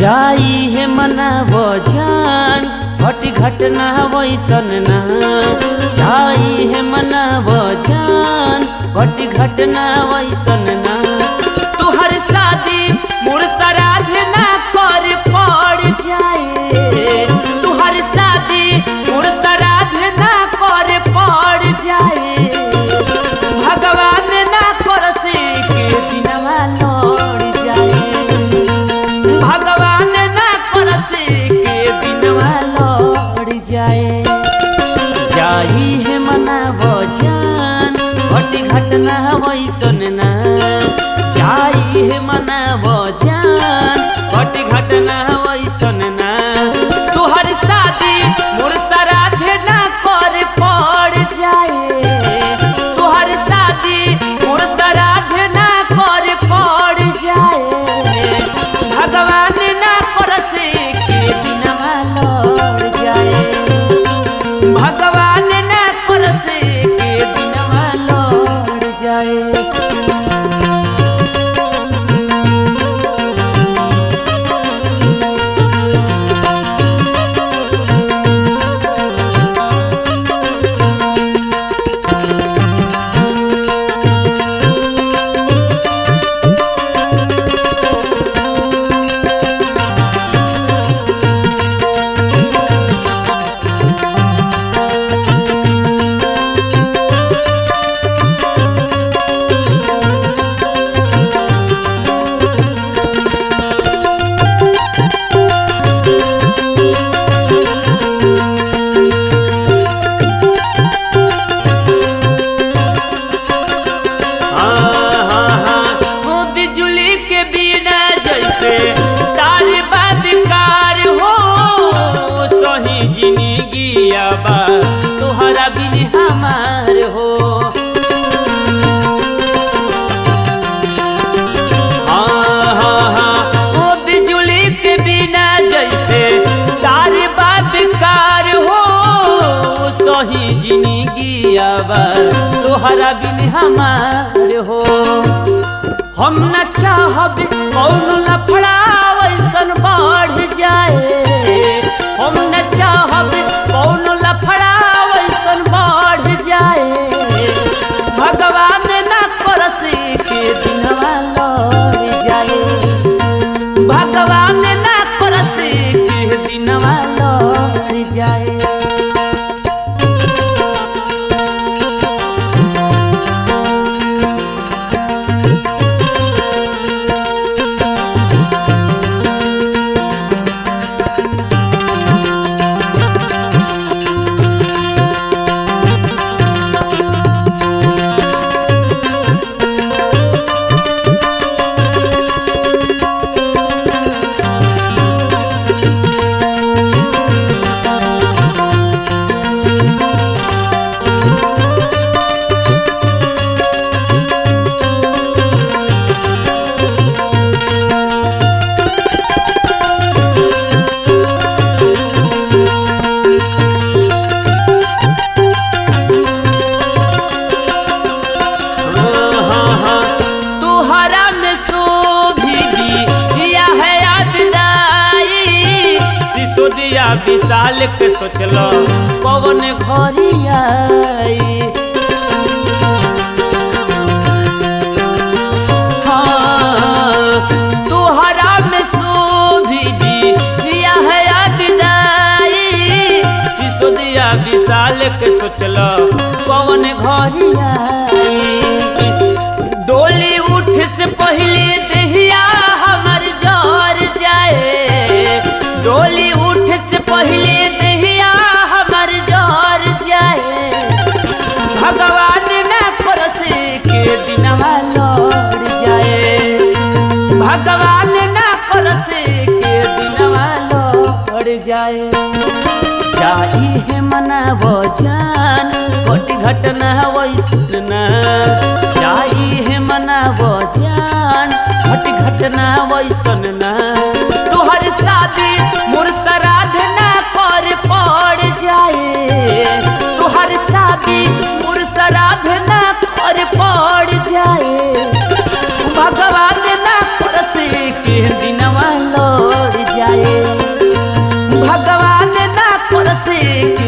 जाई है मनावो जान घटी घटना वैसन ना। जाई है मनावो जान घटी घटना वैसन ना। तुहर शादी मोर श्राद्ध ना कर पड़ जाए। तुहर शादी मोर श्राद्ध ना कर पड़ जाए। भगवान ना कर से के दिनवा लौट जाए। भगवान ना कर से के दिनवा लौट जाए। जाई है मनावो जान घटी घटना वैसन ना। जाई है मनावो जान घटी घटना वैसन ना। तुहर शादी मोर श्राद्ध ना कर पड़ जाए। तुहर शादी मोर श्राद्ध ना कर पड़ जाए। भगवान ना कर से के दिनवा लौट जाए। भगवान ना कर से के दिनवा लौट जाए। तोहरा बिन हमार हो। हाँ हाँ हाँ वो बिजुली के बिना जैसे तार बा बेकार हो। सही जिंदगी आबा तोहरा बिन हमार हो। हम न चाहब कौन लफड़ा वैसन बढ़ जाए। हम न चाहब कौन लफड़ा वैसन बढ़ जाए। भगवान ना कर से के दिनवा लौट जाए। भगवान ना कर से के दिनवा लौट जाए। विशाल के सोचलो पवन घरी आई। हाँ तोहरा में शोभी दिया है विदाई। सिसोदिया विशाल के सोचलो पवन घरी आई। डोली उठ से पहले दहिया हमर जर जाए। डोली उठ से पहले दहिया हमर जर जाए। भगवान ना कर से के दिनवा लौट जाए। भगवान ना कर से के दिनवा लौट जाए। जाई है मनावो जान घटी घटना वैसन ना। जाई है मनावो जान घटी घटना वैसन ना। तुहर शादी मोर श्राद्ध ना कर पड़ जाए। तुहर शादी मोर श्राद्ध ना कर पड़ जाए। भगवान ना कर से के दिनवा लौट जाए। एक